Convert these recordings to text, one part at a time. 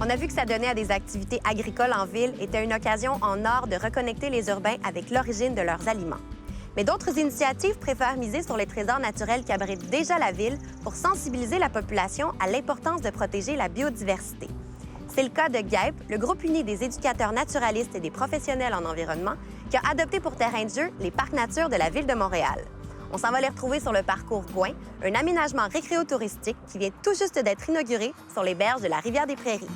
On a vu que ça donnait à des activités agricoles en ville était une occasion en or de reconnecter les urbains avec l'origine de leurs aliments. Mais d'autres initiatives préfèrent miser sur les trésors naturels qui abritent déjà la ville pour sensibiliser la population à l'importance de protéger la biodiversité. C'est le cas de GAEP, le groupe uni des éducateurs naturalistes et des professionnels en environnement, qui a adopté pour terrain de jeu les parcs nature de la Ville de Montréal. On s'en va les retrouver sur le parcours Gouin, un aménagement récréo-touristique qui vient tout juste d'être inauguré sur les berges de la rivière des Prairies.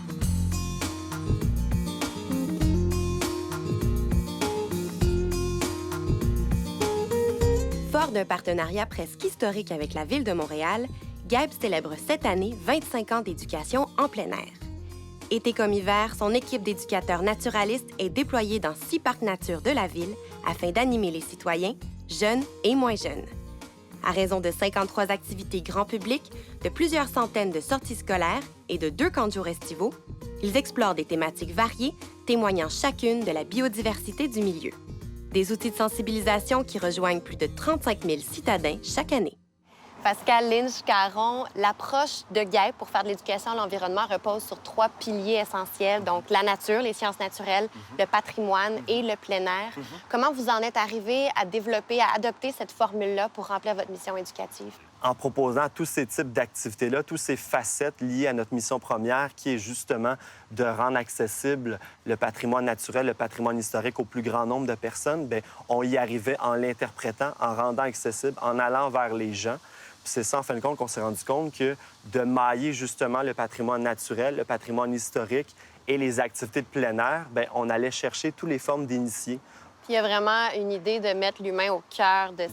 Fort d'un partenariat presque historique avec la Ville de Montréal, GAEP célèbre cette année 25 ans d'éducation en plein air. Été comme hiver, son équipe d'éducateurs naturalistes est déployée dans 6 parcs nature de la ville afin d'animer les citoyens, jeunes et moins jeunes. À raison de 53 activités grand public, de plusieurs centaines de sorties scolaires et de 2 camps de jour estivaux, ils explorent des thématiques variées, témoignant chacune de la biodiversité du milieu. Des outils de sensibilisation qui rejoignent plus de 35 000 citadins chaque année. Pascal Lynch-Caron, l'approche de GAEP pour faire de l'éducation à l'environnement repose sur 3 piliers essentiels, donc la nature, les sciences naturelles, le patrimoine et le plein air. Comment vous en êtes arrivé à développer, à adopter cette formule-là pour remplir votre mission éducative? En proposant tous ces types d'activités-là, toutes ces facettes liées à notre mission première, qui est justement de rendre accessible le patrimoine naturel, le patrimoine historique au plus grand nombre de personnes, bien, on y arrivait en l'interprétant, en rendant accessible, en allant vers les gens. Puis c'est ça, en fin de compte, qu'on s'est rendu compte que de mailler justement le patrimoine naturel, le patrimoine historique et les activités de plein air, bien, on allait chercher toutes les formes d'initiés. Puis il y a vraiment une idée de mettre l'humain au cœur de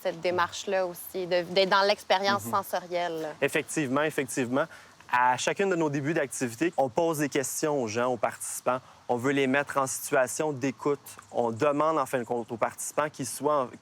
cette démarche-là aussi, d'être dans l'expérience sensorielle. Là. Effectivement, effectivement. À chacune de nos débuts d'activité, on pose des questions aux gens, aux participants. On veut les mettre en situation d'écoute. On demande, en fin de compte, aux participants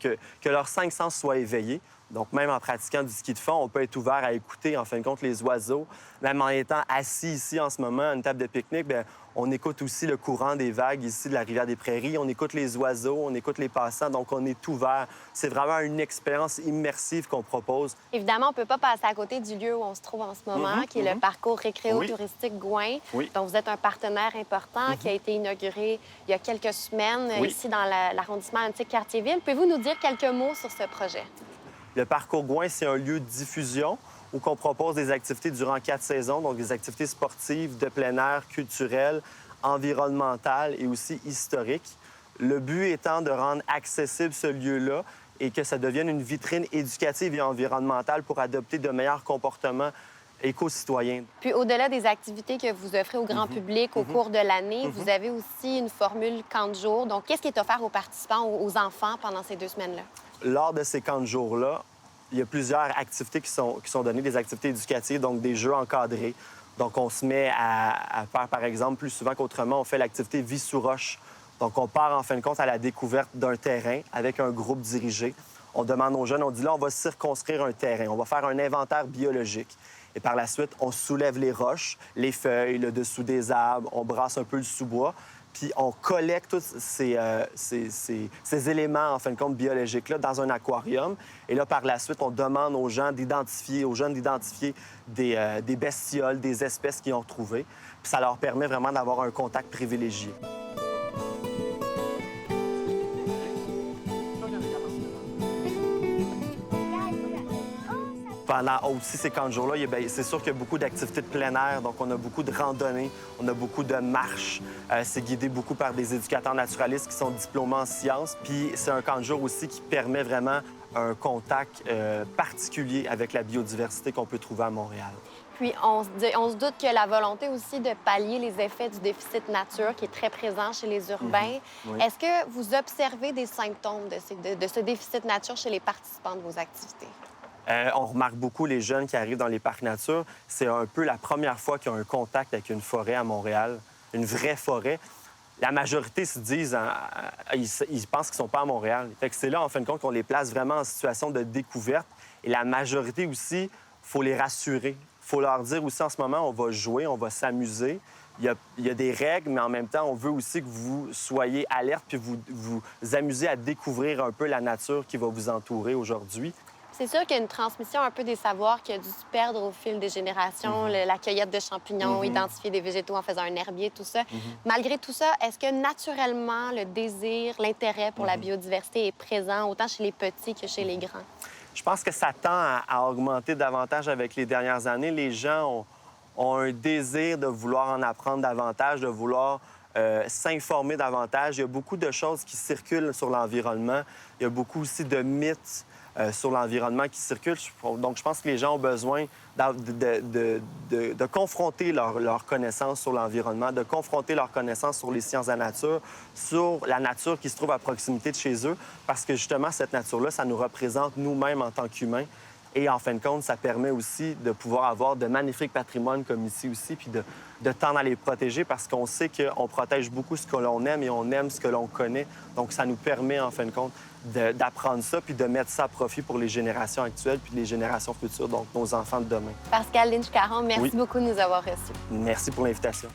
que leurs 5 sens soient éveillés. Donc, même en pratiquant du ski de fond, on peut être ouvert à écouter, en fin de compte, les oiseaux. Même en étant assis ici en ce moment à une table de pique-nique, bien, on écoute aussi le courant des vagues ici de la rivière des Prairies. On écoute les oiseaux, on écoute les passants. Donc, on est ouvert. C'est vraiment une expérience immersive qu'on propose. Évidemment, on ne peut pas passer à côté du lieu où on se trouve en ce moment, qui est le parcours récréo-touristique Gouin, dont vous êtes un partenaire important, qui a été inauguré il y a quelques semaines ici dans l'arrondissement Antique-Cartierville. Pouvez-vous nous dire quelques mots sur ce projet? Le parcours Gouin, c'est un lieu de diffusion où on propose des activités durant 4 saisons, donc des activités sportives, de plein air, culturelles, environnementales et aussi historiques. Le but étant de rendre accessible ce lieu-là et que ça devienne une vitrine éducative et environnementale pour adopter de meilleurs comportements éco-citoyens. Puis au-delà des activités que vous offrez au grand public au cours de l'année, vous avez aussi une formule camp de jour. Donc, qu'est-ce qui est offert aux participants, aux enfants pendant ces 2 semaines-là? Lors de ces camps de jour-là, il y a plusieurs activités qui sont données, des activités éducatives, donc des jeux encadrés. Donc, on se met à faire, par exemple, plus souvent qu'autrement, on fait l'activité vie sous roche. Donc, on part, en fin de compte, à la découverte d'un terrain avec un groupe dirigé. On demande aux jeunes, on dit là, on va circonscrire un terrain, on va faire un inventaire biologique. Et par la suite, on soulève les roches, les feuilles, le dessous des arbres, on brasse un peu le sous-bois. Puis on collecte tous ces éléments, en fin de compte, biologiques-là dans un aquarium. Et là, par la suite, on demande aux jeunes d'identifier des bestioles, des espèces qu'ils ont trouvées. Puis ça leur permet vraiment d'avoir un contact privilégié. Pendant aussi ces camps de jours-là, c'est sûr qu'il y a beaucoup d'activités de plein air. Donc, on a beaucoup de randonnées, on a beaucoup de marches. C'est guidé beaucoup par des éducateurs naturalistes qui sont diplômés en sciences. Puis, c'est un camp de jour aussi qui permet vraiment un contact particulier avec la biodiversité qu'on peut trouver à Montréal. Puis, on se doute que la volonté aussi de pallier les effets du déficit nature qui est très présent chez les urbains. Est-ce que vous observez des symptômes de ce déficit nature chez les participants de vos activités? On remarque beaucoup les jeunes qui arrivent dans les parcs nature. C'est un peu la première fois qu'ils ont un contact avec une forêt à Montréal, une vraie forêt. La majorité se disent, ils pensent qu'ils ne sont pas à Montréal. Fait que c'est là, en fin de compte, qu'on les place vraiment en situation de découverte. Et la majorité aussi, il faut les rassurer. Il faut leur dire aussi, en ce moment, on va jouer, on va s'amuser. Il y a des règles, mais en même temps, on veut aussi que vous soyez alerte puis vous amusez à découvrir un peu la nature qui va vous entourer aujourd'hui. C'est sûr qu'il y a une transmission un peu des savoirs qui a dû se perdre au fil des générations, la cueillette de champignons, identifier des végétaux en faisant un herbier, tout ça. Malgré tout ça, est-ce que naturellement, le désir, l'intérêt pour la biodiversité est présent autant chez les petits que chez les grands? Je pense que ça tend à augmenter davantage avec les dernières années. Les gens ont un désir de vouloir en apprendre davantage, de vouloir s'informer davantage. Il y a beaucoup de choses qui circulent sur l'environnement. Il y a beaucoup aussi de mythes sur l'environnement qui circulent. Donc, je pense que les gens ont besoin de confronter leur connaissance sur l'environnement, de confronter leur connaissance sur les sciences de la nature, sur la nature qui se trouve à proximité de chez eux, parce que justement, cette nature-là, ça nous représente nous-mêmes en tant qu'humains. Et en fin de compte, ça permet aussi de pouvoir avoir de magnifiques patrimoines comme ici aussi, puis de tendre à les protéger parce qu'on sait qu'on protège beaucoup ce que l'on aime et on aime ce que l'on connaît. Donc, ça nous permet, en fin de compte, d'apprendre ça puis de mettre ça à profit pour les générations actuelles puis les générations futures, donc nos enfants de demain. Pascal Lynch-Caron, merci beaucoup de nous avoir reçus. Merci pour l'invitation.